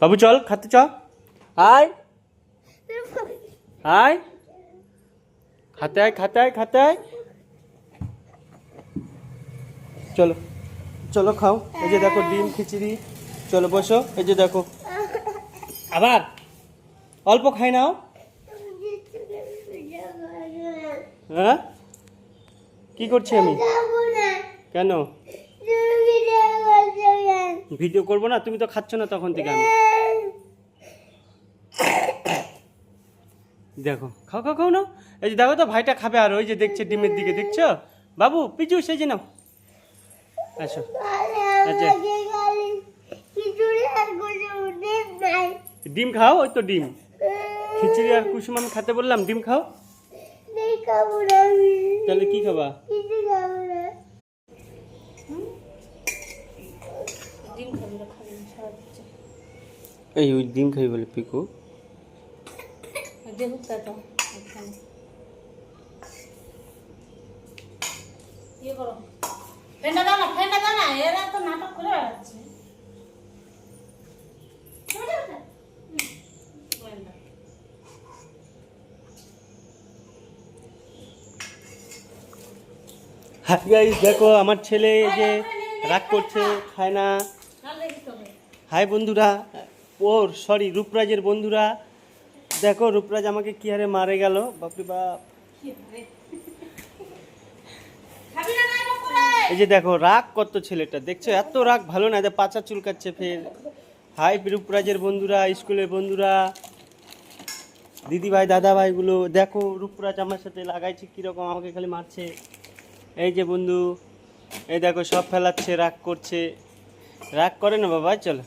বাবু চল খাতে চ, আয় আয়, খাতে আয় খাতে আয় খাতে আয়, চলো চলো খাও। এই যে দেখো ডিম খিচুড়ি, চলো বসো। এই যে দেখো আবার অল্প খাই নাও। হ্যাঁ কি করছি আমি? কেন ভিডিও করবো না? তুমি তো খাচ্ছ না তখন থেকে। আমি দেখো খাও খাও খাও নাও। এই যে দেখো তো ভাইটা খাবে, আর ওই যে দেখছে ডিমের দিকে, দেখছো বাবু পিজু সেই যে নাও, আচ্ছা আচ্ছা ডিম খাও। ওই তো ডিম খিচুড়ি আর কুসুম আমি খেতে বললাম, ডিম খাও। তাহলে কি খাবা? এই ওই ডিম খাই বলে পিকু। হ্যাঁ গাইস দেখো আমার ছেলে যে রাগ করছে, খায় না। হাই বন্ধুরা, ওর সরি রূপরাজের বন্ধুরা, দেখো রূপরাজ আমাকে কি হারে মারে গেল, বাপরে বাপ। এই যে দেখো রাগ কত ছেলেটা, দেখছো এত রাগ ভালো না, পাছা চুলকাচ্ছে ফের। হাই রূপরাজের বন্ধুরা, স্কুলের বন্ধুরা, দিদি ভাই দাদা ভাইগুলো, দেখো রূপরাজ আমার সাথে লাগাইছে কিরকম, আমাকে খালি মারছে। এই যে বন্ধু, এই দেখো সব ফেলাচ্ছে, রাগ করছে। রাগ করে না বাবা, চলো।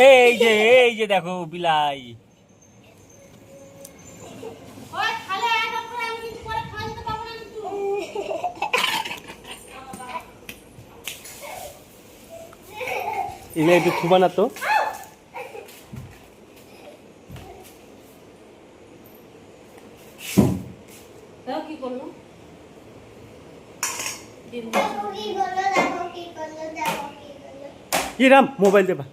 এই যে দেখো বিলাই। এগুলো একটু থুবা না তো। কি রাম মোবাইল দেবা।